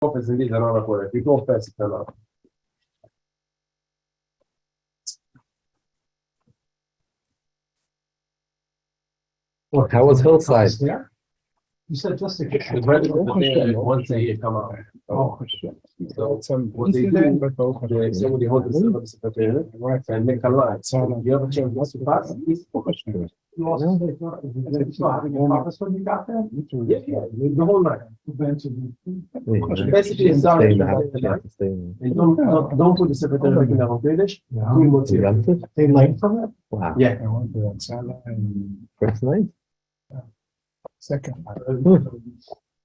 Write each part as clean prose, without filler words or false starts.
Indeed, I don't know what if you go fast, it's not. How was Hillside? Yeah. You said just a The regular once a year come out. So what they do, somebody holds the syllabus of the right and make a line. So you have a chance to pass. You also say it's not having a office when you got there? Yeah, the whole night. Basically, it's down. And don't put the secretary in the British. They learn from it? Wow. Yeah. I went to Salah and First night? second.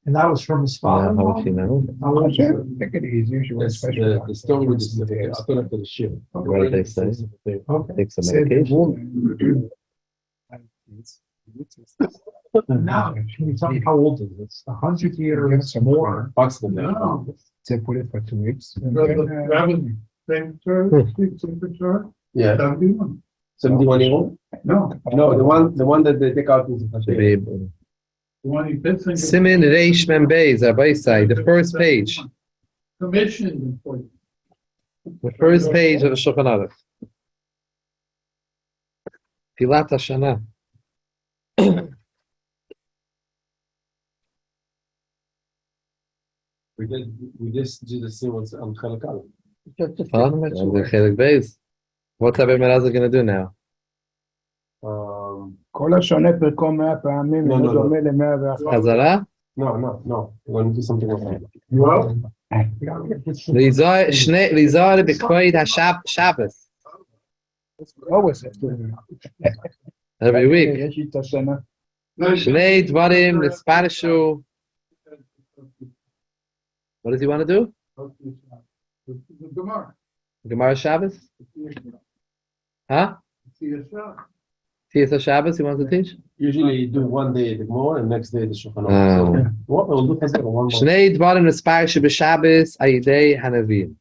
And that was from his father. How much you know? Take it easy. She was special. The story with the I put up to the ship. What did they say? Okay. Take some Said the medication. woman. Now, can you tell me how old is this? 100 years more. Buxton. No. They put it for 2 weeks. Yeah. 71 year old? No. No, the one that they take out is the Simin Reish Mem Beis, Rabbi side, the first page. Commissioned for you. The first page of the Shulchan Aruch. Tilat Hashana. we just do the same ones on Chalakal. What's Rabbi Merazah going to do now? כל השונה פרקו 100 פעמים, אינו דומה ל101. Chazara? No. We're going to do something else. Well, Lizar b'kvoid Shabbos. Always. Every week. יש לי את השנה. Shnei dvarim nisparshu. What does he want to do? Gemara Shabbos? Huh? Tiyasa Shabbos he wants to teach? Usually you do one day the Gemara and next day the Shulchan Oh. Aruch. What we'll do Chazar one more. Shnei dvarim nisparshu b'Shabbos ayidei hanavim.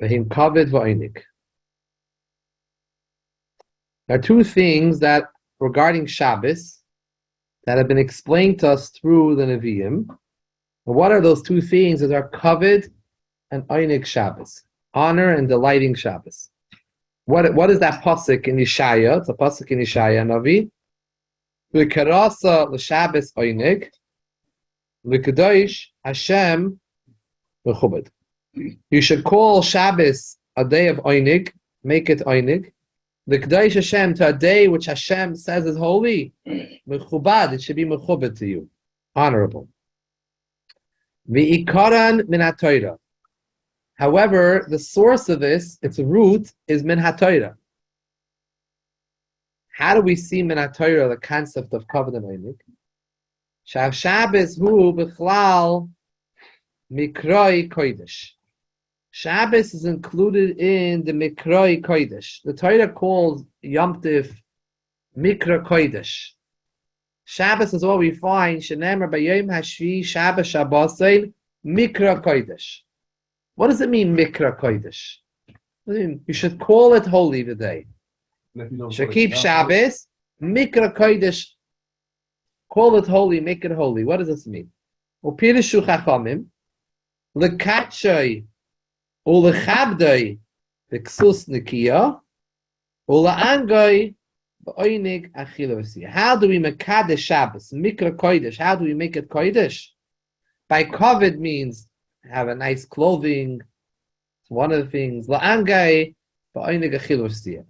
V'him Kovod v'Oneg. There are two things that regarding Shabbos that have been explained to us through the Nevi'im. And what are those two things? Those are Kovod and Oneg Shabbos, honor and delighting Shabbos. What is that pasuk in Yeshaya? It's a pasuk in Yeshaya Navi. V'karasa l'Shabbos Oneg, v'kadosh Hashem v'chubed. You should call Shabbos a day of Oneg, make it Oneg. The Kedosh Hashem to a day which Hashem says is holy, mechubad, it should be mechubad to you, honorable. V'ikaran min haTorah. However, the source of this, its root, is min haTorah. How do we see min haTorah, the concept of Kovod and Oneg? Shabbos hu b'chlal mikroi kodesh. Shabbos is included in the Mikroi Kodesh. The Torah calls Yom Tov Mikra Kodesh. Shabbos is what we find. Shenemar B'Yom Hashvi Shabbos Shabbosein Mikra Kodesh. What does it mean, Mikra Kodesh? You should call it holy today. You should keep Shabbos Mikra Kodesh. Call it holy, make it holy. What does this mean? Upirishu Chachamim Lekatshoi Ulechabdoi b'ksus nikiya, uleangoi b'oinig achila v'siyah. How do we mekadesh Shabbos, mikra kodesh? How do we make it kodesh? By Kovod means have a nice clothing. It's one of the things. La'angai b'oinig achila v'siyah.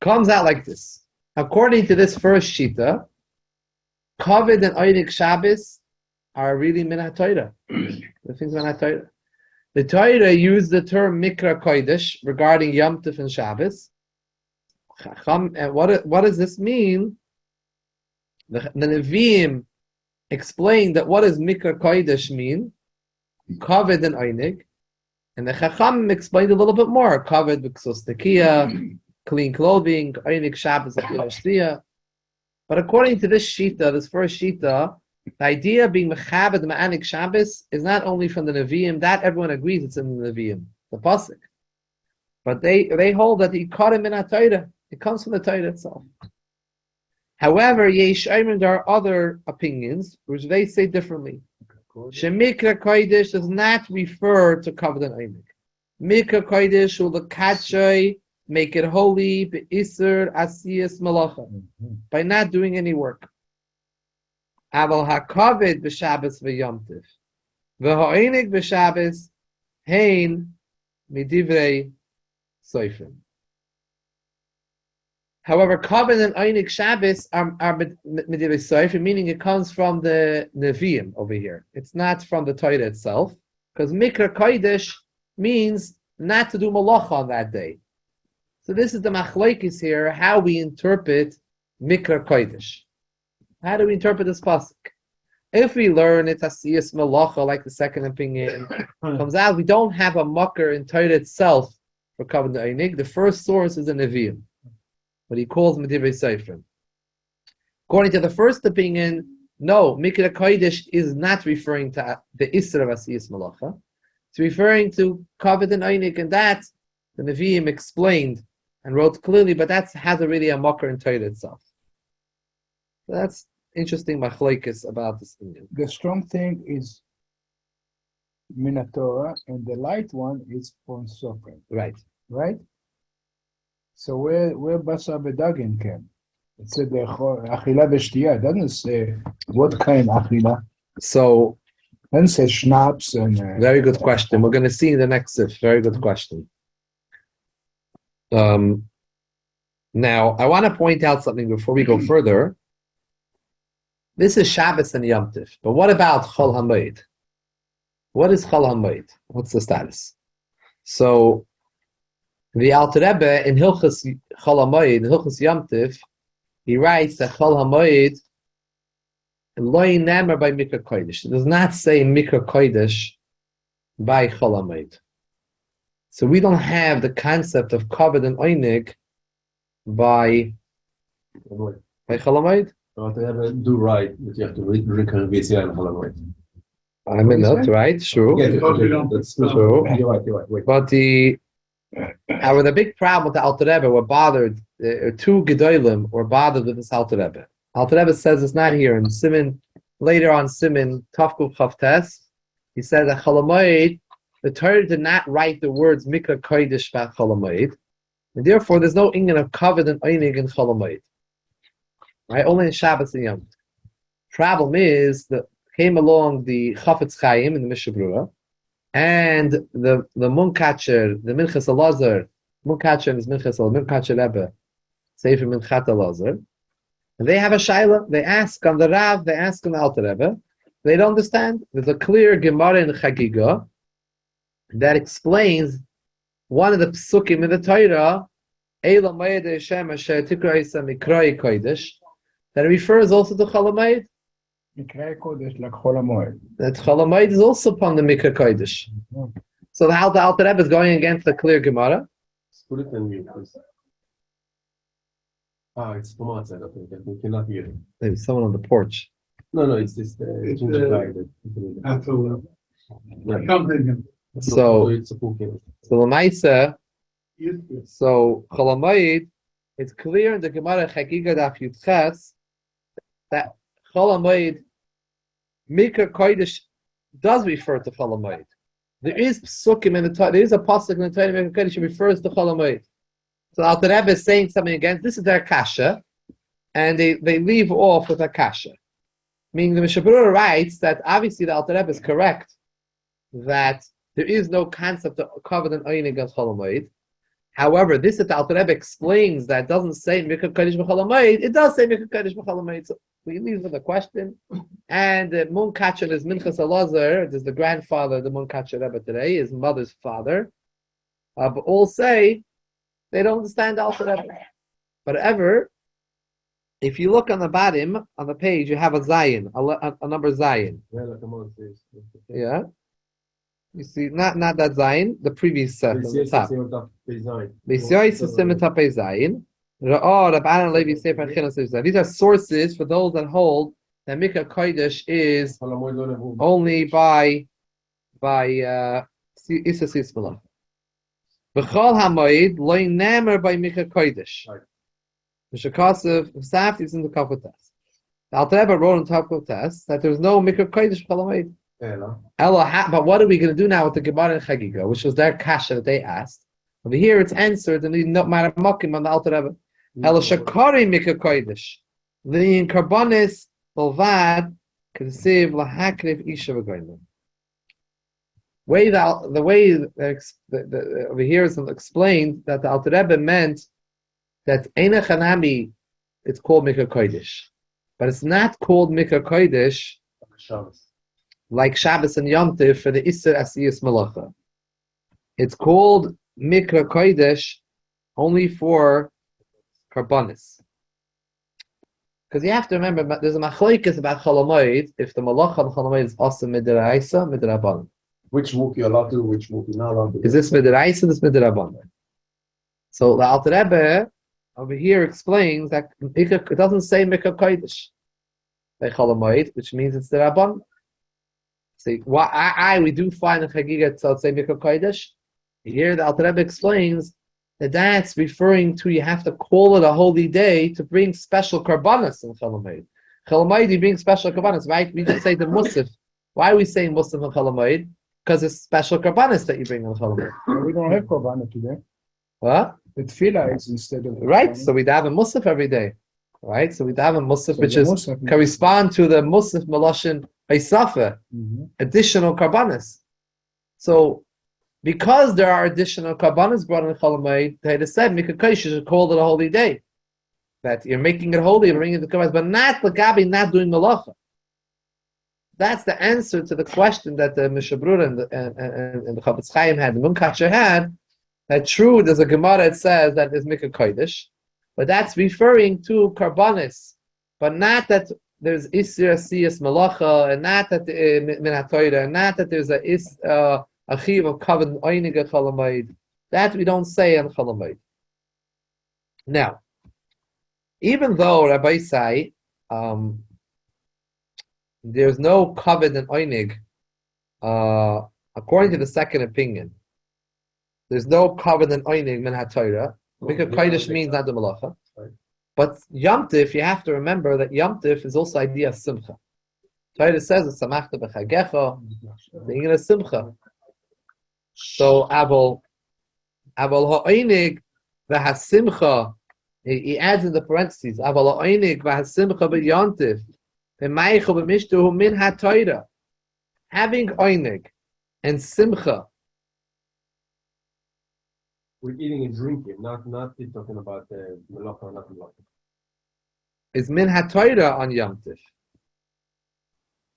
Comes out like this. According to this first shita, Kovod and oinig Shabbos are really min haTorah. The things min haTorah. The Torah used the term Mikra Kodesh regarding Yom Tov and Shabbos. And what does this mean? The Nevi'im explained that what does Mikra Kodesh mean? Kovod and Oneg. And the Chacham explained a little bit more. Kovod b'ksus nekiya, clean clothing, Oneg Shabbos achila. But according to this shita, this first shita, the idea of being mechabed ma'anik Shabbos is not only from the Nevi'im, that everyone agrees it's in the Nevi'im, the pasuk. But they hold that the ikarim min haTorah, it comes from the Torah itself. However, there are other opinions which they say differently. Shemikra Kodesh does not refer to Kovod and Oneg. Mikra Kodesh will the make it holy be'isur asiyas malacha by not doing any work. Aval haKavod b'Shabbos v'Yom Tov v'ha'Oneg b'Shabbos hein midivrei soifrim. However, Kovod and Oneg Shabbos are midivrei soifrim, meaning it comes from the Nevi'im over here. It's not from the Torah itself, because Mikra Kodesh means not to do malacha on that day. So this is the machlokes here, how we interpret Mikra Kodesh. How do we interpret this pasuk? If we learn it's asiyas malacha, like the second opinion comes out, we don't have a makar in Torah itself for Kovod and Oneg. The first source is the Nevi'im, what he calls Medivrei Seifrim. According to the first opinion, no, Mikra Kodesh is not referring to the Isra of asiyas malacha. It's referring to Kovod and Oneg, and that the Nevi'im explained and wrote clearly, but that has already a makar in Torah itself. So that's interesting machlokes about this thing. The strong thing is Minatorah, and the light one is from Sofrim. Right? So where Basar Bedagin came? It said the Achila B'Shtiyah. It doesn't say what kind of Achila. So, and says schnapps and. Very good question. We're going to see in the next sif. Very good question. Now, I want to point out something before we go further. This is Shabbos and Yom Tov, but what about Chol HaMoed? What is Chol HaMoed? What's the status? So, the Alter Rebbe in Hilchos Chol HaMoed, in Hilchos Yom Tov, he writes that Chol HaMoed lo yinemer by Mikra Kodesh. It does not say Mikra Kodesh by Chol HaMoed. So we don't have the concept of Kovod and Oneg by Chol HaMoed. Do right, but you have to drink a VCI and Holomoid. I'm in that, right? Sure. Yeah, that's true. You're right. Wait. But the big problem with the Alter Rebbe were bothered, two Gedolim were bothered with this Alter Rebbe. Alter Rebbe says it's not here. In Siman, later on Siman, Tafkuf Chavtes, he said that Cholamoid, the Torah did not write the words Mikra Kodesh by Cholamoid, and therefore there's no Inyan of Kovod and Oneg in Cholamoid. Right, only in Shabbos and Yom. Problem is that came along the Chafetz Chaim in the Mishnah Berurah, and the Munkacher, the Minchas Elazar, Munkacher and his Munkacher Rebbe, Sefer Minchat Elazar, and they have a shaila. They ask on the Rav, they ask on the Alter Rebbe. They don't understand. There's a clear Gemara in Chagiga that explains one of the psukim in the Torah, Eila Moed Hashem Asher Tikra Isa Mikroi Kodesh, that refers also to Chol HaMoed. Mikra Kodesh like Chol HaMoed. That Chol HaMoed is also upon the Mikra Kodesh. So the Alter Rebbe is going against the clear Gemara. Put it in mute, please. It's from outside, I think. We cannot hear it. Maybe someone on the porch. No, it's this ginger guy. So it's a cooking. the Lamaisa, so Chol HaMoed, it's clear in the Gemara Chagiga Daf Yud Ches that Chol HaMoed, Mikra Kodesh does refer to Chol HaMoed. There is psukim in the Torah. There is a pasuk in the Torah Mikra Kodesh refers to Chol HaMoed. So the Alter Rebbe is saying something against. This is their kasha, and they leave off with a kasha. Meaning the Mishnah Berurah writes that obviously the Alter Rebbe is correct that there is no concept of Kovod and Oneg as Chol HaMoed. However, this that the Alter Rebbe explains that doesn't say Mikra Kodesh b'Chol HaMoed. It does say Mikra Kodesh b'Chol HaMoed. So we leave with a question. And Munkacher is Minchas Elazar. This is the grandfather of the Munkacher Rebbe today, his mother's father. But all say they don't understand the Alter Rebbe. But ever, if you look on the bottom on the page, you have a Zion, a number Zion. Yeah. You see, not that Zion, the previous set on the top. These are sources for those that hold that Mikra Kodesh is only by Issa Sismala. B'chol HaMoed lo yinemer by Mikra Kodesh. Mishakasav Safti is in the Kovod test. The Alter Rebbe wrote in Kovod test that there's no Mikra Kodesh b'Chol HaMoed. But what are we going to do now with the Gemara and Chagiga, which was their kasha that they asked? Over here it's answered, and the Maramakim on the Alter Rebbe. Ela shakari mika kodesh, the karbonis olvad k'siv lahakriv isha v'goyim. The way over here is explained that the Alter Rebbe meant that Eina Chanami, it's called Mika Kodesh, but it's not called Mika Kodesh like Shabbos and Yom Tov for the Isser Asiyas Malacha. It's called Mika Kodesh only for Karbonis. Because you have to remember, there's a machlokes about Cholamoid, if the Malacha on Cholamoid is also Midraisa, Midrabanan. Which move you're allowed to, which move you're not allowed to. Is this Midraisa, this Midrabanan? So the Alter Rebbe over here explains that it doesn't say Mika Kodesh by Cholamoid, which means it's the Rabban. See, we do find in Chagiga to say Mika Kodesh. Here the Alter Rebbe explains that that's referring to you have to call it a holy day to bring special karbanas in Cholamoid. Cholamoid, you bring special karbanas, right? We just say the Musaf. Why are we saying Musaf in Cholamoid? Because it's special karbanas that you bring in Cholamoid. We don't have karbanas today. What? The tefillah is instead of right. So we'd have a musaf every day, right? So we'd have a musaf So which the is musaf- correspond to the musaf maloshin beisafa, additional karbanas. So because there are additional karbanas brought in Cholamoid, they said Mikakosh should call it a holy day. That you're making it holy, you're bringing the karbanas, but not the gabi, not doing malacha. That's the answer to the question that the Mishabrura and the Chavetz Chaim had, the Munkacher had. That true, there's a Gemara that says that there's Mika Kodesh, but that's referring to Karbanis, but not that there's Isra Siyas Malacha, and not that Min HaTorah, and not that there's a Chiv of Kovod Oneg Cholamoid. That we don't say on Cholamoid. Now, even though Rabbi say there's no Kovod and Oneg, according to the second opinion, there's no Kovod and Oneg Min HaTorah. Because Kodesh means not the Malacha. But Yom Tif, you have to remember that Yom Tif is also idea of Simcha. Torah says, Samachta b'chagecha, being a Simcha. So, Aval ha'Oneg v'hasimcha, he adds in the parentheses, Aval ha'Oneg v'hasimcha b'Yom Tif, v'meichel v'mishtuhu Min HaTorah. Having Oneg and Simcha, we're eating and drinking, not talking about the malacha or not malacha. Is Min HaTorah on Yom Tif.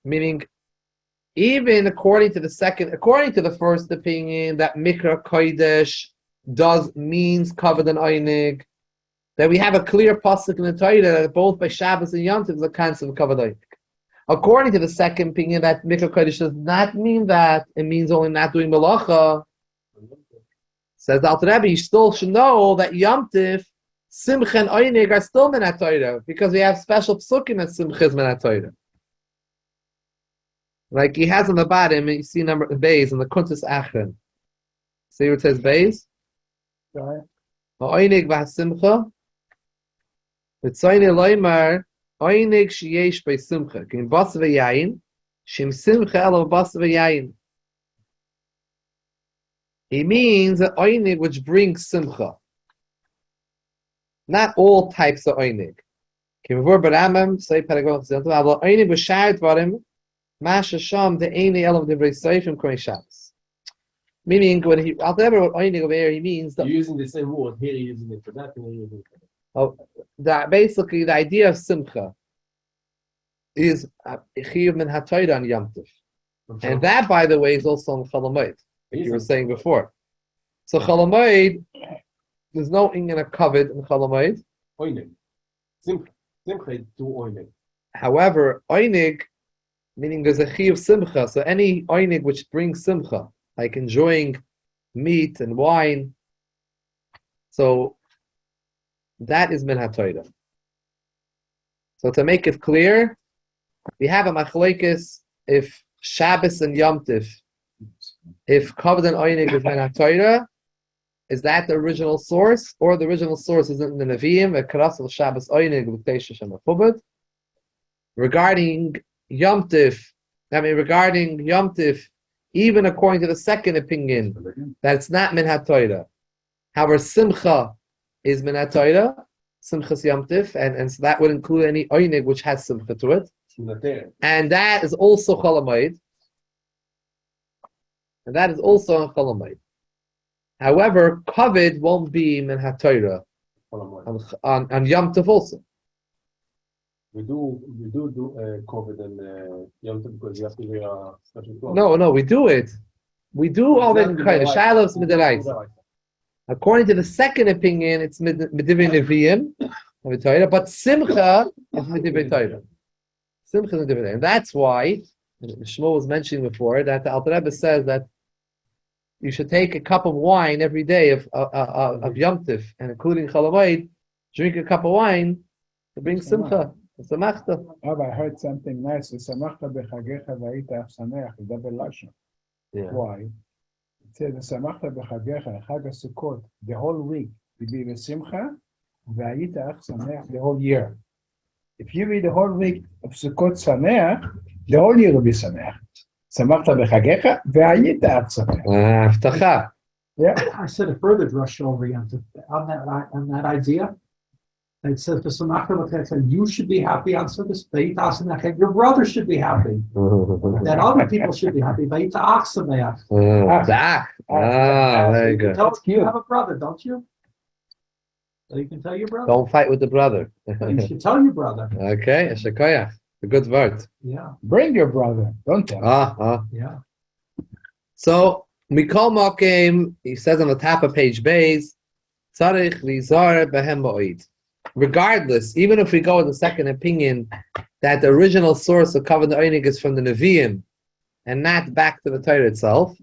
Meaning, even according to the first opinion, that Mikra Kodesh means Kovod and Oneg, that we have a clear pasuk in the Torah that both by Shabbos and Yom Tov is a concept of Kovod Oneg. According to the second opinion, that Mikra Kodesh does not mean that, it means only not doing malacha. Says the Alter Rebbe, you still should know that Yom Tif, Simcha and Oneg are still Min HaTorah, because we have special psukim that Simcha is Min HaTorah. Like he has on the bottom, you see number Beis in the Kuntus Achren. See where it says Beis? Oneg v'hasimcha, v'tzoyne loymar, Oneg sheyesh by Simcha, kin bas v'yayin, shim Simcha elo bas v'yayin. He means an Oneg which brings Simcha. Not all types of Oneg. Kimvur Baramim, say Paragon, aber Oneg b'shayat varim, Masha Sham, the Eini Elam de Breisayfim Kohen Shabbos. Meaning, when he, whatever Oneg over here, he means that. You're using the same word, here you're using it for that, and you're using it for that. That basically, the idea of Simcha is Chiyuv Min HaTorah on Yom Tov. And that, by the way, is also on Cholamoid. You were saying before. So Cholamoid, there's no Inyan of Kovod in Cholamoid. Oneg. Simcha is to Oneg. However, Oneg, meaning there's a Chiyuv Simcha, so any Oneg which brings Simcha, like enjoying meat and wine, so that is Min HaTorah. So to make it clear, we have a machlokes if Shabbos and Yom Tov, if Kovod and Oneg is Min HaTorah, is that the original source, or the original source is in the Nevi'im, a Karasel Shabbos Oneg L'Teisha Shem HaChubad. Regarding Yom Tov, regarding Yom Tif, even according to the second opinion, that it's not Min HaTorah. However, Simcha is Min HaTorah, Simchas Yom Tif, and so that would include any Oneg which has Simcha to it. And that is also Chol HaMoed. And that is also on Chol HaMoed. However, Kovod won't be Min HaTorah on Yom Tov also. We do Kovod and Yom Tov because you have to wear a special clothes. No, we do it. We do all that in Kohen. Shiloh's Midaraisa. According to the second opinion, it's Medivei Nevi'im, but Simcha is Medivei Torah. Simcha is Medivei Torah. And that's why, Shmuel was mentioning before, that the Alter Rebbe says that you should take a cup of wine every day of Yom Tif, and including Chol HaMoed, drink a cup of wine to bring Simcha. Samachta. I heard something nice. Samachta b'chagecha v'ayita sameach. Double lashon. Why? It says Samachta b'chagecha Chag HaSukkot the whole week to be with Simcha, v'ayita sameach the whole year. If you read the whole week of Sukkot sameach, the whole year will be sameach. Samachta b'chagecha v'ayita sameach. Aftacha. Yeah. I said a further drush over on that idea. And it says to Samachta, you should be happy on Sukkot. Your brother should be happy. That other people should be happy. Very good. You have a brother, don't you? So you can tell your brother. Don't fight with the brother. You should tell your brother. Okay, Shekoyach. A good word. Yeah. Bring your brother. Don't tell. Yeah. So Michoel Mokim, he says on the top of page Beis, Tzarich lizar behem ba'oid. Regardless, even if we go with the second opinion that the original source of Kovod Oneg is from the Nevi'im and not back to the Torah itself,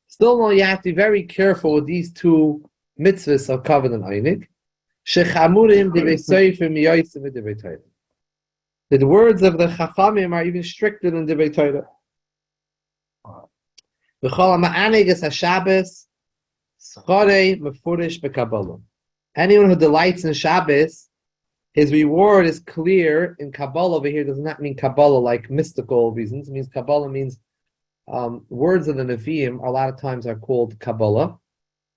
still no, you have to be very careful with these two mitzvahs of Kovod and Oneg. Shechamurim divei soifim yoysim v'divei Torah. The words of the Chachamim are even stricter than divei Torah. V'chol ha'ma'aneg es haShabbos schorei mefurish b'Kabbalah. Anyone who delights in Shabbos, his reward is clear in Kabbalah. Over here does not mean Kabbalah like mystical reasons. It means Kabbalah means words of the Nevi'im a lot of times are called Kabbalah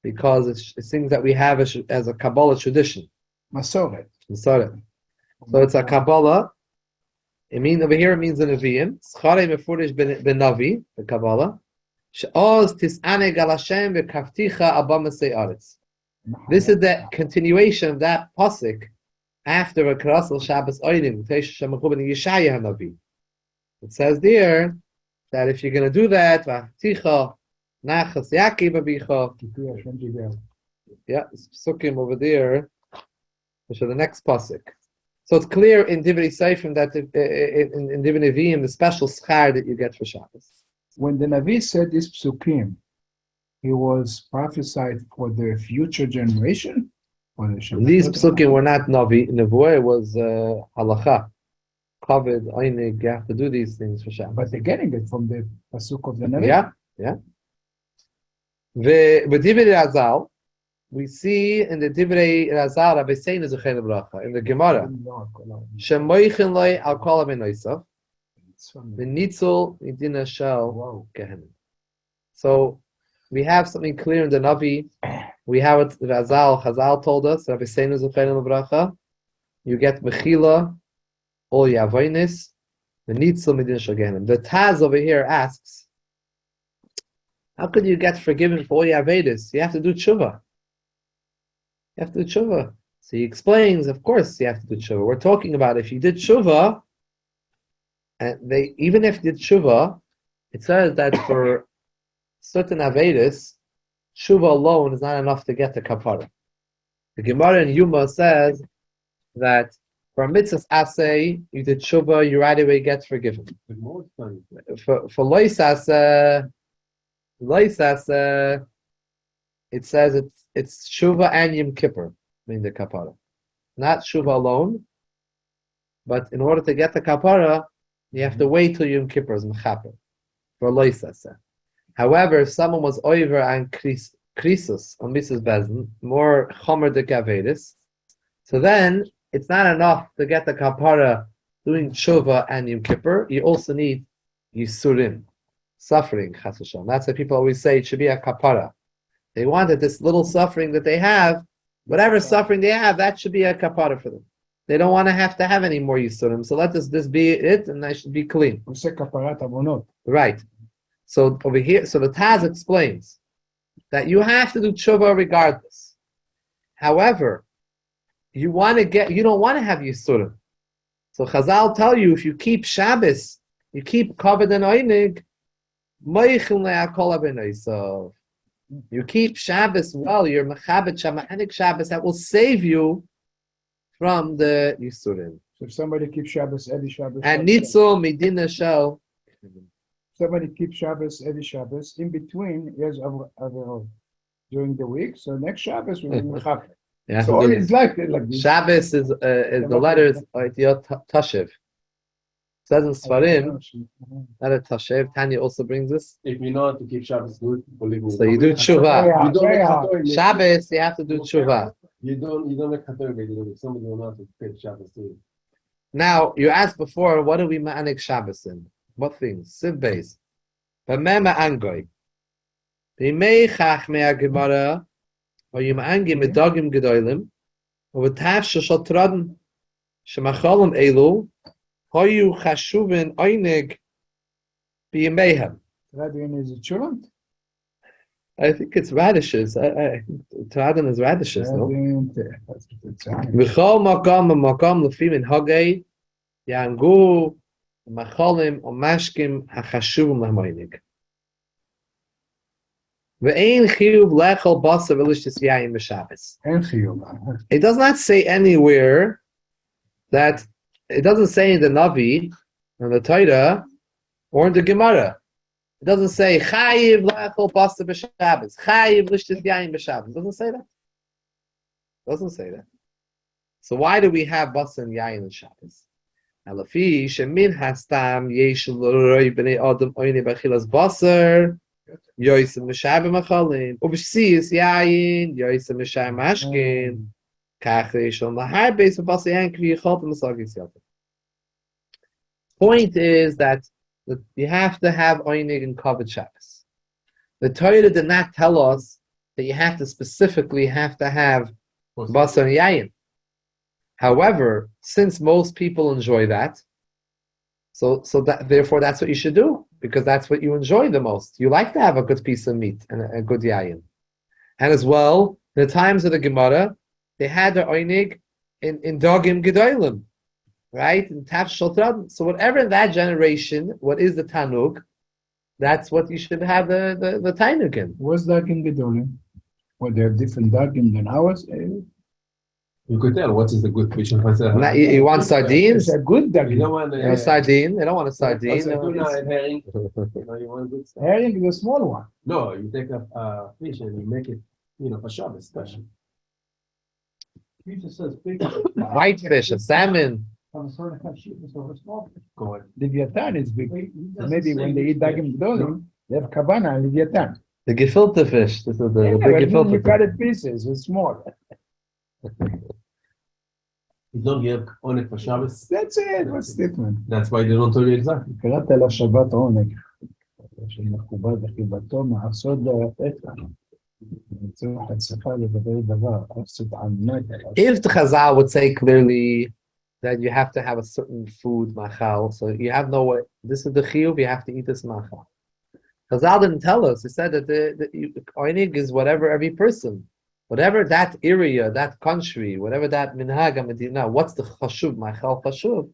because it's things that we have as a Kabbalah tradition. Masoret. So it's a Kabbalah. It means over here it means the Nevi'im. Schare mefurish ben Navi, the Kabbalah. She'oz tis'aneg al Hashem v'kafticha abba masei aretz. This is the continuation of that pasuk after a Karasel Shabbos Oidim, Yeshaya Hanavi. It says there that if you're going to do that, psukim over there, which are the next pasuk. So it's clear in Divrei Seifim that in Divrei Nevi'im, the special schar that you get for Shabbos. When the Navi said this psukim, he was prophesied for the future generation? These psukim were not Navi. Nevuah was halacha. Kovod, Oneg, you have to do these things for Shabbos. But they're getting it from the pasuk of the Navi. Yeah. With Divrei Razal, we see in the Divrei Razal, Rabbi saying is a bracha in the Gemara. Shemoichin loy al kol ha'menosav, v'nitzul midina shel gehenim. So we have something clear in the Navi. We have what Chazal told us. Rabbi Seinu Zuchayin Bracha. You get Mechila, all Yavoinis, the Nitzel Medin Shogenim. The Taz over here asks, how could you get forgiven for all Yavedis? You have to do tshuva. So he explains, of course you have to do tshuva. We're talking about if you did tshuva, and even if you did tshuva, it says that for certain Avedis, tshuva alone is not enough to get the kapara. The Gemara in Yuma says that for mitzvahs asay, you did tshuva, you right away get forgiven. For lois asay, it says it's tshuva and Yom Kippur, meaning the kapara. Not tshuva alone, but in order to get the kapara, you have to wait till Yom Kippur is mechaper. For lois asay. However, if someone was over and krisus on Mrs. Bezin, more chomer de kavedis, so then it's not enough to get the kapara doing tshuva and Yom Kippur. You also need yisurim, suffering, chas v'shalom. That's why people always say it should be a kapara. They want that this little suffering that they have, whatever suffering they have, that should be a kapara for them. They don't want to have any more yisurim. So let this be it, and I should be clean. Right. So over here, so the Taz explains that you have to do tshuva regardless. However, you don't want to have yisurim. So Chazal tell you, if you keep Shabbos, you keep Kovod and Oneg, you keep Shabbos well, you're mechabed Shama'anik Shabbos, that will save you from the Yisurim. So if somebody keeps Shabbos every Shabbos, and Nitzul Medina Shel, somebody keeps Shabbos every Shabbos, in between, here's Averot during the week, so next Shabbos will be mechabed. Yeah, so all his life is like this. Shabbos is the letters Tashiv. Says in Svarim, letter Tashiv. Tanya also brings this. If you know how to keep Shabbos good, believe me. So you do tshuva. You don't make Chatoim. Shabbos, you have to do tshuva. You don't make Chatoim. Somebody will know how to keep Shabbos too. Now you asked before, what do we ma'anik Shabbos in? What things? Siv base. B'mema angoy. B'mei chachmei Gemara. Or you ma'angim medagim gedolim. Or v'tav shashal traden. Shemachalim elu. Hoyu chashuvin Oneg b'yemeihem. Radin is a chulant? I think it's radishes. Traden is radishes, no? V'chol makam v'makam l'fim in hagei yangu machalim or mashkim hachashuvim l'hamoinig. V'ein chiyuv lechol basa v'lishtis yayin b'Shabbos. It does not say anywhere that. It doesn't say in the Navi, in the Torah, or in the Gemara. It doesn't say chayiv lechol basa b'Shabbos, chayiv lishtis yayin b'Shabbos. It doesn't say that. It doesn't say that. So why do we have basa and yayin in Shabbos? Alafi shemin hastam yesh l'roi b'nei adam oyne b'chilas basar yoysim m'shabe machalim ub'shis yayin yoysim m'shabe mashkin. Point is that you have to have Oneg and Kovod Shabbos. The Torah did not tell us that you have to specifically have Basar and Yayin. However, since most people enjoy that, so that therefore that's what you should do, because that's what you enjoy the most. You like to have a good piece of meat and a good Yayin. And as well, in the times of the Gemara, they had their Oneg in Dogim Gedolim, right? In Tav Shotran. So whatever in that generation, what is the Tanug, that's what you should have the Tanug in. What's Dogim Gedolim? Well, they have different Dogim than ours. You could tell what is the good fish. You want sardines? It's a good Dogim. You don't want a sardine. They don't want a sardine. Herring. You want good stuff. Herring is a small one. No, you take a fish and you make it, for Shabbos special. Jesus says big White fish, a salmon. on a certain kind of sheep is over small. Go ahead. Leviathan is big. Maybe when they eat Dagim Gdolim, they have Kabana and Leviathan. The gefilte fish. This is the big gefilte You fish. cut it pieces, it's small. You don't give Oneg for Shabbos. That's it, what's different? That's why they don't tell you exactly. קראת לה שבת עונג, שמכובד וחיבתו מעשות דעתך. לצורך הצלחה לגבי דבר, עשת ענק. If the Chazal would say clearly that you have to have a certain food, machal, so you have no way, this is the chiyuv, you have to eat this machal. Chazal didn't tell us. He said that the Oneg is whatever every person, whatever that area, that country, whatever that minhag, medina, what's the chashuv, machal chashuv,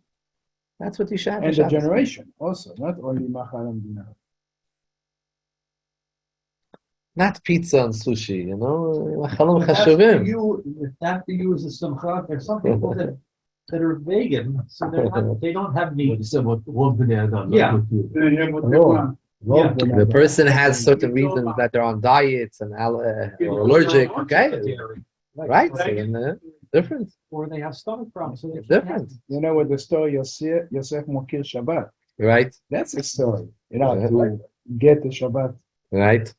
that's what you should have. And the generation also, not only machal and dinner. Not pizza and sushi, machalim That's chashuvim. to use as simcha. There's some people that are vegan, so they don't have meat. You said what Bnei Adam. Yeah. The person has certain reasons that they're on diets and or allergic. Okay, right? So then, different. Or they have stomach problems. So It's different, You know what the story Yosef Mokir Shabbat? right? That's the story. To get the Shabbat. Right.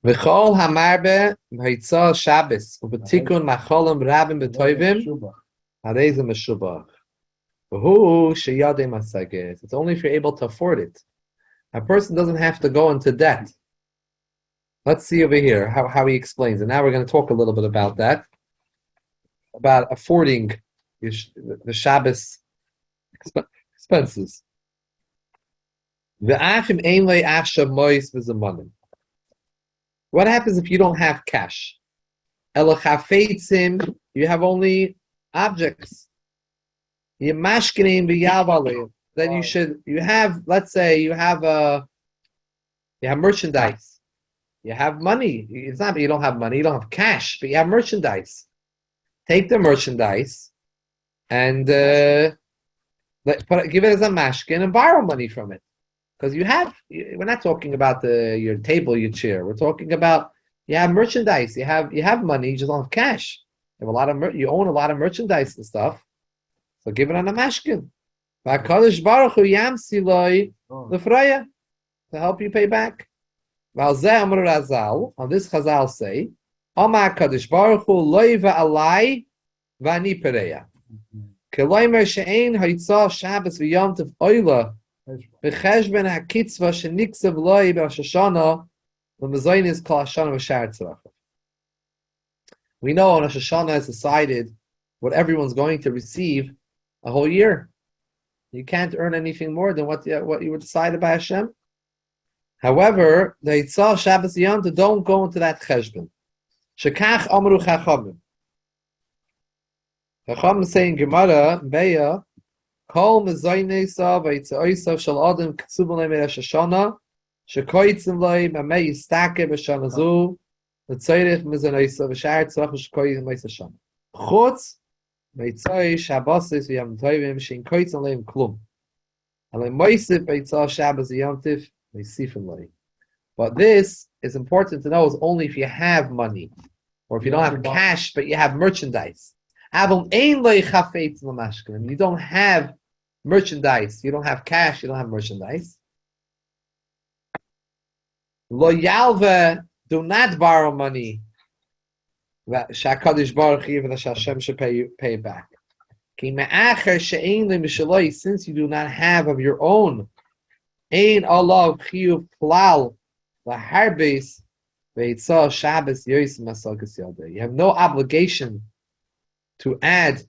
V'chol hamarbe v'hitzah Shabbos u'b'tikun macholim rabim b'toivim harei ze meshubach It's only if you're able to afford it. A person doesn't have to go into debt. Let's see over here how he explains it. Now we're going to talk a little bit about that, about affording the Shabbos expenses. What happens if you don't have cash? You have only objects. Then let's say you have merchandise. You have money. It's not that you don't have money, you don't have cash, but you have merchandise. Take the merchandise and give it as a mashkin and borrow money from it. Because we're not talking about your table, your chair. We're talking about you have merchandise. You have money. You just don't have cash. You have you own a lot of merchandise and stuff. So give it on a mashkin. V'Hakadosh Baruch Hu yamsi loi l'fraya to help you pay back. V'alzeh amar Razal. On this Chazal say, Amar Hakadosh Baruch Hu loi va'alai v'ani pereya. Keloimer she'ein haitzah Shabbos v'yom tev oila. We know on Rosh Hashanah has decided what everyone's going to receive a whole year. You can't earn anything more than what you were decided by Hashem. However, the Yitzhak Shabbos Yom don't go into that cheshbon. Shekach amru chachamim. Chachamim saying Gemara Beya. Kol mezaynesa v'yitzaisav shel adam k'tzubel le'mei Rosh Hashanah shekoyitzim le'im amei yistake b'shana zu v'tzorich mezaynesa v'shar tzorach v'shekoyitzim le'is Hashanah chutz v'yitzai Shabbosis v'yam tovim she'in koyitzim le'im klum alei moisif v'yitzai Shabbos v'yam tiv v'yisifim le'im. But this is important to know is only if you have money or if you don't have cash but you have merchandise. You don't have merchandise. You don't have cash. You don't have merchandise. Lo yalve, do not borrow money. Shakadosh Baruch Hu, even Hashem should pay back. Since you do not have of your own, ein Allah chiyuv klal laharbes veitzah Shabbos yoyis masakas yodeh. You have no obligation to add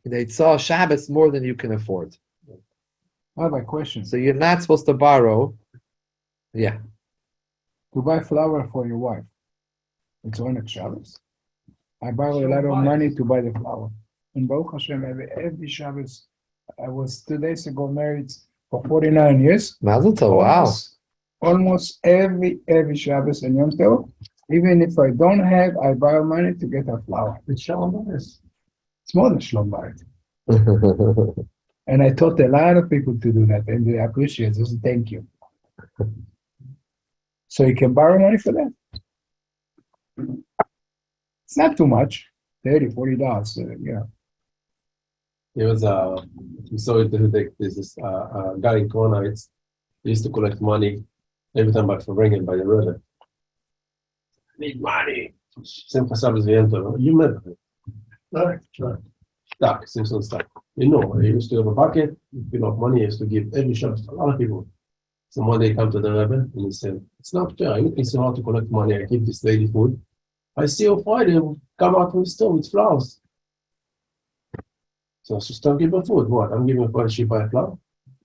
the Yitzhak Shabbos more than you can afford. I have a question. So you're not supposed to borrow. Yeah. To buy flour for your wife. It's Oneg Shabbos. I borrow a lot of money to buy the flour. And Baruch Hashem, every Shabbos, I was 2 days ago married for 49 years. Mazel tov, wow. Almost every Shabbos and Yom Tov. Even if I don't have, I borrow money to get a flour. It's Shalom Bayis. It's more than Shalom Bayis. And I taught a lot of people to do that, and they appreciate it. Thank you. So you can borrow money for that. It's not too much, $30, $40. Yeah. There was there's this guy in Kovod. He used to collect money every time by bringing by the river. Need money. Sempre sabes vendo. You remember? Right. Stuck, Simpson stuck. He used to have a bucket, fill up money, he used to give every shop to a lot of people. So one day he come to the Rabbi and he said, it's not fair, I looking so hard to collect money, I give this lady food. I see her Friday come out from the store with flowers. So she start giving her food. What? I'm giving her for she buy a flower.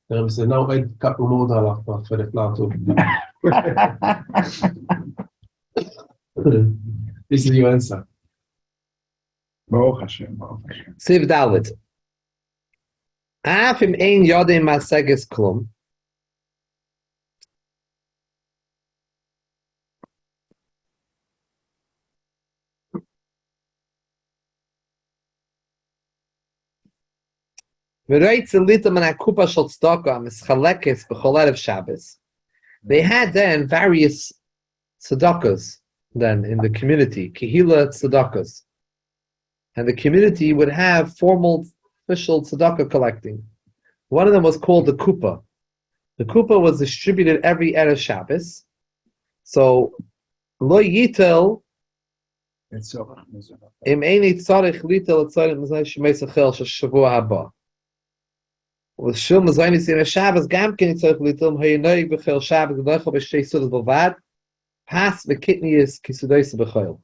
The Rabbi said, now I couple more dollars for the flower too. This is your answer. Baruch Hashem, Baruch Hashem. Siv Dalit. Af im ein yodei maseges klum. They had then various tzedakahs then in the community, kehila tzedakahs. And the community would have formal, official tzedakah collecting. One of them was called the kupa. The kupa was distributed every Erev Shabbos. So, lo yitel im eini tzarich litel tzarich mizay shemei sachel shavua haba. with Shul Mazayni Sina Shabbos, Gamkin, Tzach Litum, Hayanoig, Bechel Shabbos, Gedachel, Beshei Sudas Bovad, Pas, the Kitnius, Kisudois, Bechel.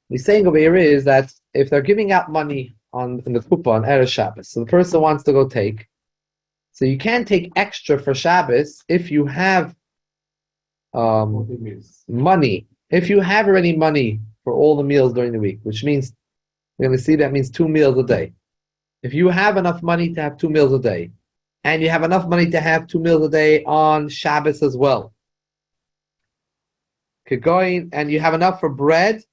The saying over here is that if they're giving out money in the kupa on Erev Shabbos, so the person wants to go take, so you can take extra for Shabbos if you have money. If you have already money for all the meals during the week, which means, we're going to see that means 2 meals a day. If you have enough money to have 2 meals a day, and you have enough money to have 2 meals a day on Shabbos as well, and you have enough for bread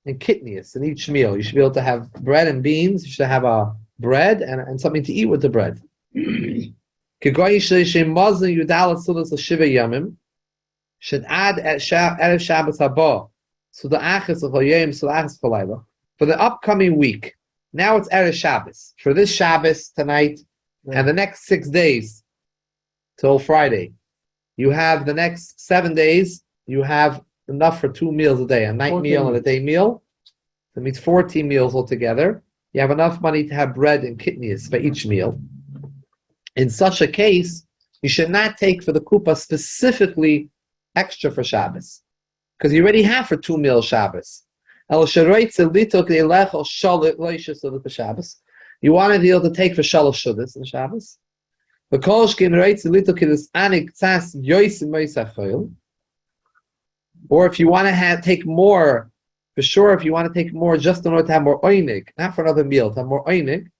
and kidneys in each meal. You should be able to have bread and beans. You should have a bread and something to eat with the bread. Should add at Shabbos haba so the achis of hayim so achis for the upcoming week. Now it's Erev Shabbos. For this Shabbos tonight and the next 6 days till Friday, you have the next 7 days. You have enough for 2 meals a day, a night meal and a day meal. That means 14 meals altogether. You have enough money to have bread and kidneys for each meal. In such a case, you should not take for the kupa specifically extra for Shabbos, because you already have for 2 meals Shabbos. You want to be able to take for Shalosh Shudas in Shabbos. Or if you want to take more, for sure, if you want to take more just in order to have more Oneg, not for another meal, to have more Oneg,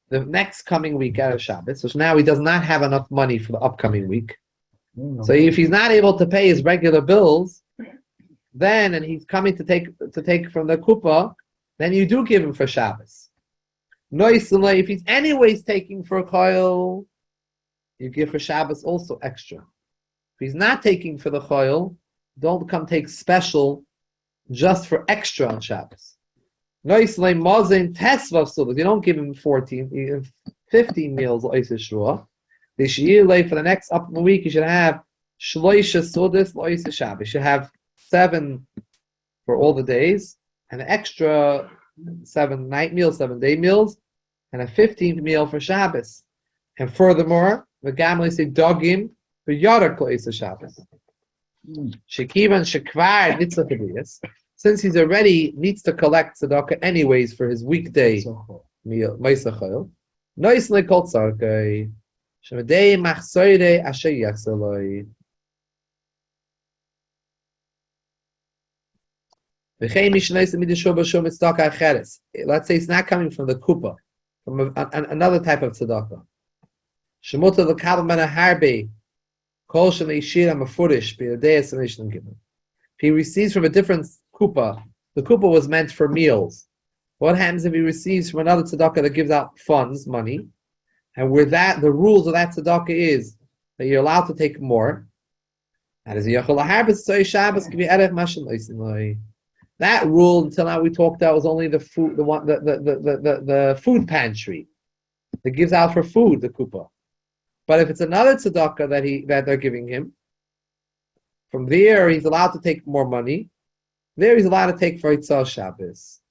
the next coming week out of Shabbos, so now he does not have enough money for the upcoming week. So if he's not able to pay his regular bills, then and he's coming to take from the kupa, then you do give him for Shabbos. If he's anyways taking for Choil, you give for Shabbos also extra. If he's not taking for the Choil, don't come take special just for extra on Shabbos. You don't give him 14, 15 meals for the next upcoming week. You should have shloisha sudas loisa Shabbos. You should have 7 for all the days, and an extra 7 night meals, 7 day meals, and a 15th meal for Shabbos. And furthermore, the Gamli say dogim for yara loisa Shabbos. Shekivan shekvar nitzach. Since he's already needs to collect tzedakah anyways for his weekday meal, Meisachel, noisly called Sarkai, Shemadei Machsoire Asher Yachsaloi. Let's say it's not coming from the kupa, from another type of tzedakah. Shemuta the Kabbalah Harbe, Kol Shem Ishira Mafurish, B'Yadei Esanishim Given. If he receives from a different kupa, the kupa was meant for meals. What happens if he receives from another tzedakah that gives out funds, money, and where the rules of that tzedakah is that you're allowed to take more? That is that rule until now we talked about was only the food, the food pantry that gives out for food, the kupa. But if it's another tzedakah that they're giving him, from there he's allowed to take more money. There he's allowed to take for Yitzhak Shabbos.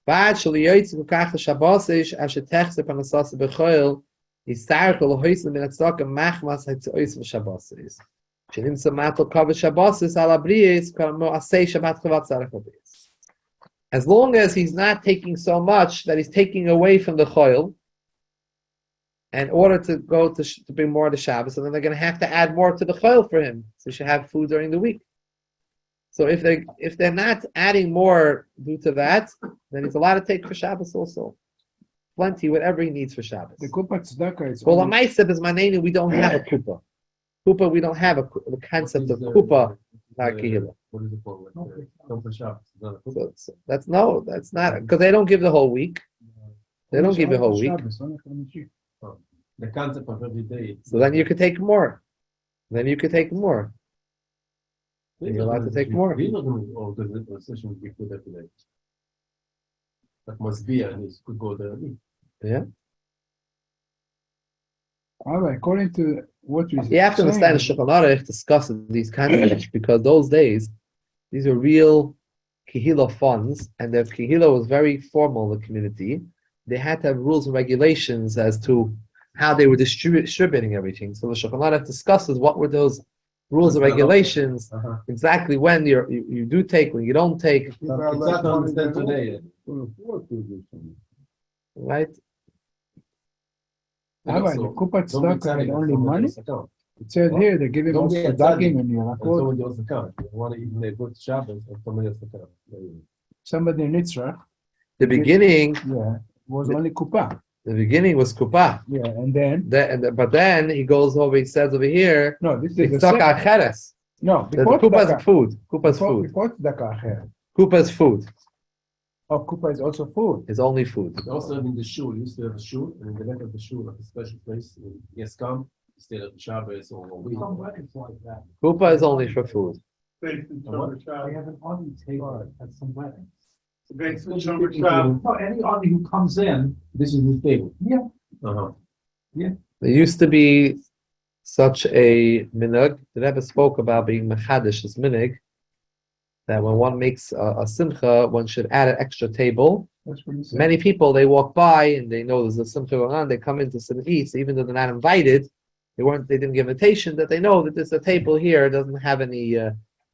As long as he's not taking so much that he's taking away from the choil in order to go to bring more to Shabbos, and then they're going to have to add more to the choil for him, so he should have food during the week. So if they're not adding more due to that, then he's allowed to take for Shabbos also. Plenty, whatever he needs for Shabbos. The kupa tzedakah is. Well, the Ma'aseh is maneni. We don't have a kupa. Kupa, we don't have the concept of kupa. What is it called? Come for Shabbos. So that's not because they don't give the whole week. They don't give the whole week. The concept of every day. So then you could take more. You're allowed to take more. We don't know all the session would be good every day. That must be, and it could go there. Yeah. All right, according to what you You have to understand the Shulchan Aruch discusses these concepts because those days, these are real Kehillah funds, and the Kehillah was very formal in the community. They had to have rules and regulations as to how they were distributing everything. So the Shulchan Aruch discusses what were those rules and regulations, exactly when you do take, when you don't take. It's not to understand today. Right? Rabbi, the Kupat Tzedakah had only money? It says here they're giving us the dagim and Yerakot. Somebody else account. You want to even go to Shabbos and somebody else account. Somebody in Nitzrach. The beginning, was only Kupa. the beginning was kupa. Yeah, and then? But then he goes over, he says over here, No, this is tzedakah acheres. No, The before kupa tzedakah. is food. Kupa is food. Before tzedakah acher. Kupa is food. Oh, Kupa is also food. It's only food. Also in the shul, you used to have a shul, and in the back of the shul, like a special place, yes, come, instead of Shabbos or a week. Some weddings like that. Kupa is only for food. They have an onion table at some weddings. No, any onion who comes in. This is his table. Yeah. Uh-huh. There used to be such a minhag. The Rebbe spoke about being mechadish as minhag, that when one makes a simcha, one should add an extra table. That's what he said. Many people, they walk by and they know there's a simcha going on. They come in to sit and eat. So even though they're not invited, they didn't give invitation, that they know that there's a table here, doesn't have any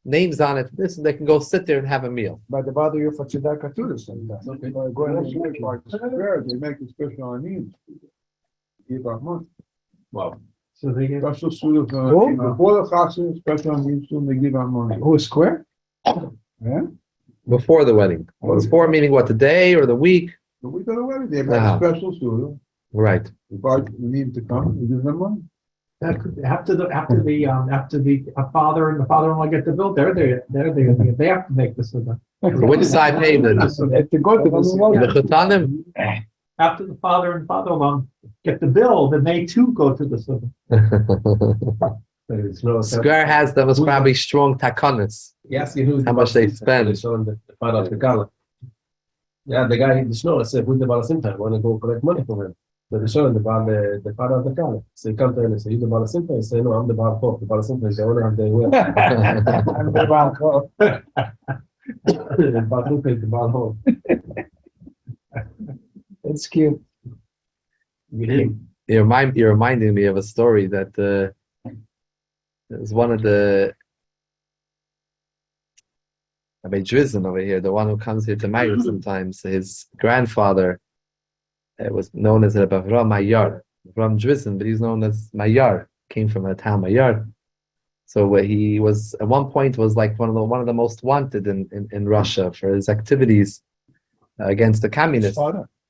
names on it. This, and they can go sit there and have a meal. But they bother you for tzedakah too sometimes. Okay. Going to the park, they make a special onion. Give our money. Wow. So they get. Special sort of, before the chassid, special onion, soon they give our money. Oh, square? Yeah? Before the wedding. Before meaning what, the day or the week? The week of the wedding, they make a special sort. Right. If I need to come, we give them money. After the father and the father-in-law get the bill, they have to make this. Which side paid it? If they go to The chutanim? After the father and father-in-law get the bill, then they too go to the Square has the most probably strong takonis. Yes, you know How much they spend. Showing the father of the gala. Yeah, the guy in the snow said, "Who's the Balasimta? I want to go collect money from him." So they showing the father of the gala. So he come to him and say, "You the Balasimta?" He say, "No, I'm the Balakov. The Balasimta is the owner of the well." I'm the Balakov. The Balakov is the Balakov. It's cute. You're reminding me of a story that it was one of the Rabbi Drizzen over here, the one who comes here to marry sometimes. His grandfather was known as Rabbi Mayar, from Drizzen, but he's known as Mayar. Came from a town Mayar. So he was at one point was like one of the most wanted in Russia for his activities against the communists.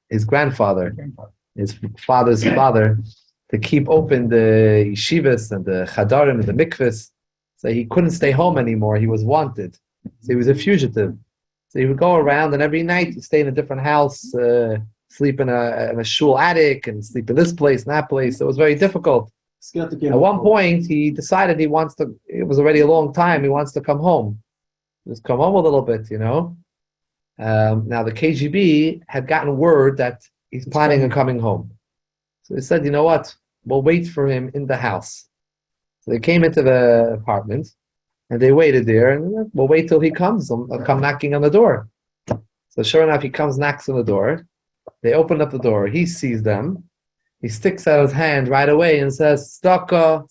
His grandfather, his father's father, to keep open the yeshivas and the chadarim and the mikvahs. So he couldn't stay home anymore. He was wanted. So he was a fugitive. So he would go around, and every night he'd stay in a different house, sleep in a shul attic, and sleep in this place and that place. So it was very difficult. At one point, he decided he wants to. It was already a long time. He wants to come home. Just come home a little bit, you know. Now the KGB had gotten word that he's planning on coming home. So they said, you know what? We'll wait for him in the house. So they came into the apartment and they waited there, and we'll wait till he comes. I'll come knocking on the door. So sure enough, he comes, knocks on the door. They open up the door. He sees them. He sticks out his hand right away and says, "Staka."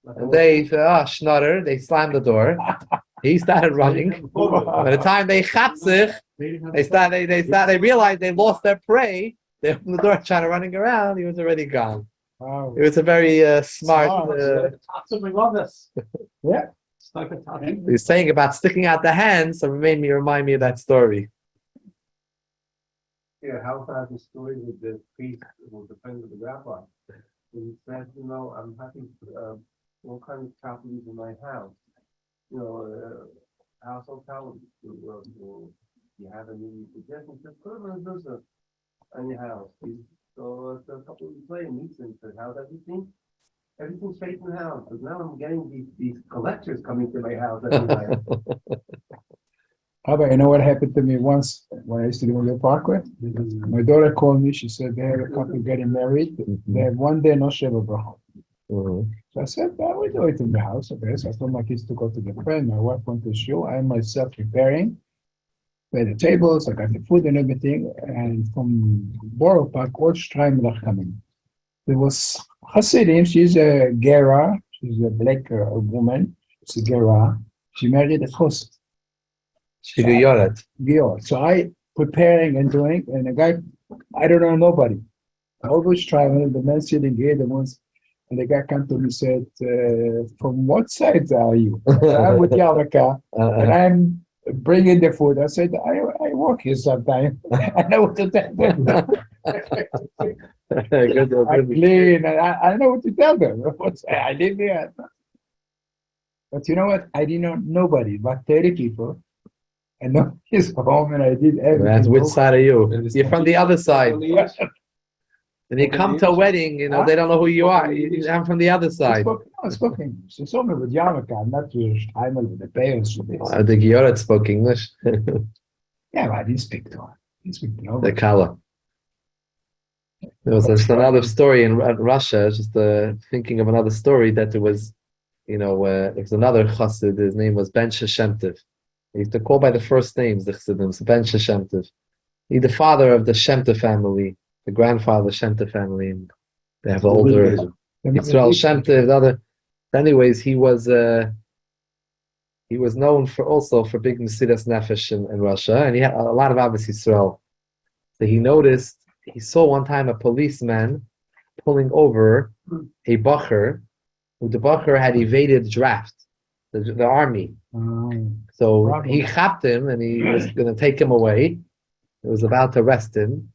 And they schnutter. They slam the door. He started running. By the time they chatzich, they realized they lost their prey. They opened the door, trying to running around. He was already gone. Wow. It was a very smart. We love this. Yeah. He was saying about sticking out the hand, so it made me remind me of that story. Yeah, how about the story with the priest who defended the rabbi? He said, you know, I'm having all kinds of properties in my house. You know, household problems. Do you have any suggestions? Just put them in a business on your house. So a couple of weeks later, he meets and said, how's everything? Everything's straight in the house. But now I'm getting these collectors coming to my house every night. Rabbi, you know what happened to me once when I used to live in the Parkway? My daughter called me. She said they have a couple getting married. They have one day no Sheva Brachot. So I said, we do it in the house. Okay, so I told my kids to go to the friend. My wife went to shul. I myself preparing. We had the tables. I got the food and everything. And from Borough Park, all Streimlach coming. There was Hasidim. She's a Gera. She's a black woman. She's a Gera. She married a Chos. She got it. So I preparing and doing, and the guy, I don't know nobody. I always try one of the men sitting here, the ones, and the guy came to me and said, from what side are you? I'm with Yavaka, and I'm bringing the food. I said, I work here sometimes. I know what to tell them. I clean, and I know what to tell them. I live here. But you know what? I didn't know nobody, about 30 people. And no, he's home, and I did everything. That's which side are you? You're from the other side. When you come to a wedding, they don't know who you are. I'm from the other side. I spoke English. She saw me with Yarmulke, not with the parents. The Gioret spoke English. Yeah, but I didn't speak to her. I didn't speak to nobody. The Kala. There was just another story in Russia, just thinking of another story that there was, there was another chassid, his name was Ben Shemtiv. He used to call by the first names, the chassidim, so Ben Shemtiv. He's the father of the Shemtiv family, the grandfather of the Shemtiv family, and they have older Yisrael Shemtiv, the other. Anyways, he was known for big Mesiras Nefesh in Russia, and he had a lot of Ahavas Yisrael. So he saw one time a policeman pulling over a bacher, who the bacher had evaded draft, the army. So he chapped him, and he was going to take him away. He was about to arrest him.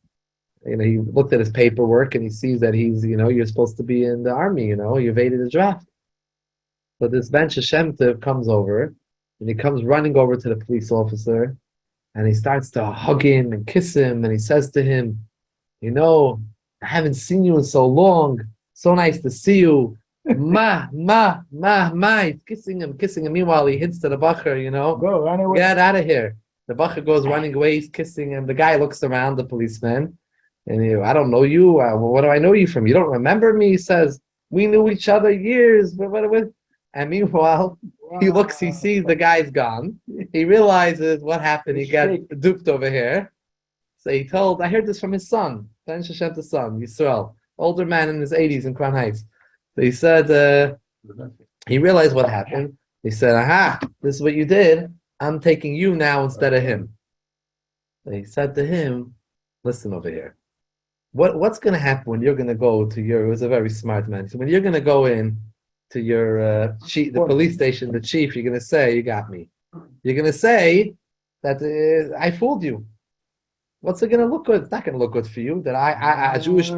He looked at his paperwork, and he sees that he's, you're supposed to be in the army. You evaded the draft. So this Ben Shemtiv comes over, and he comes running over to the police officer, and he starts to hug him and kiss him, and he says to him, I haven't seen you in so long. So nice to see you. Ma, he's kissing him. Meanwhile, he hits to the bacher, Go, run away. Get out of here. The bacher goes running away, he's kissing him. The guy looks around, the policeman, and I don't know you. What do I know you from? You don't remember me? He says, we knew each other years. And meanwhile, he looks, he sees the guy's gone. He realizes what happened. He got duped over here. So he told, I heard this from his son, Ben Shemtiv's son, Yisrael, older man in his 80s in Crown Heights. So he said, he realized what happened. He said, aha, this is what you did. I'm taking you now instead of him. So he said to him, listen over here. What's going to happen when you're going to go to he was a very smart man. So when you're going to go in to your chief, the police station, the chief, you're going to say, you got me. You're going to say that I fooled you. What's it going to look good? It's not going to look good for you that a Jewish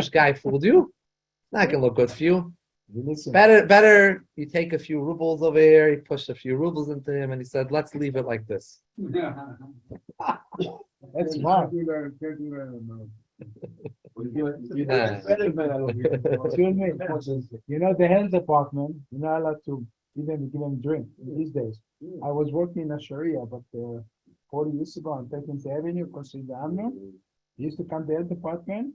guy fooled you. It's not going to look good for you. Better you take a few rubles over here. He pushed a few rubles into him, and he said, let's leave it like this. That's smart. Excuse me. The health department, you're not allowed to even give them drink these days. I was working in a Sharia, but 40 years ago on 13th Avenue, because in the Amnon, he used to come to the health department.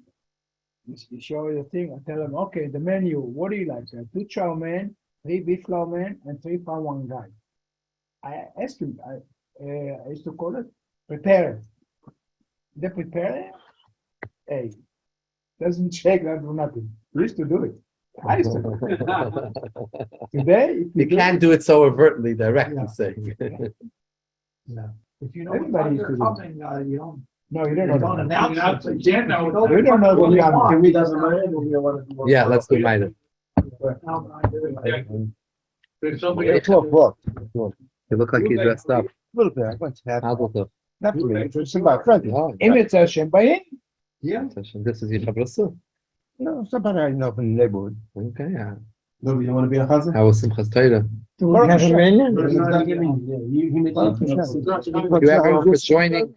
You show you the thing. I tell them, okay, the menu, what do you like? 2 chow mein, 3 beef chow mein, and 3 pound one guy. I asked him, I used to call it, prepare it. They prepare it? Hey, doesn't shake, that do nothing. We used to do it. I used to. Today, you can't do it so overtly, directly saying. Yeah. If you know Everybody what's used to do coming, you don't. No, you You don't don't know. announce it. You don't You don't know what you have. Can we doesn't mind? Yeah, let's do mine. You look like you dressed up. little bit. I went to that. How about the Not to me. It's my friend. Imitation by him. Yeah. this is your Chabrusa? No, somebody I know from the neighborhood. Okay, yeah. No, you want to be a husband? How was Simchas Torah? Baruch Hashem. Thank you everyone for joining.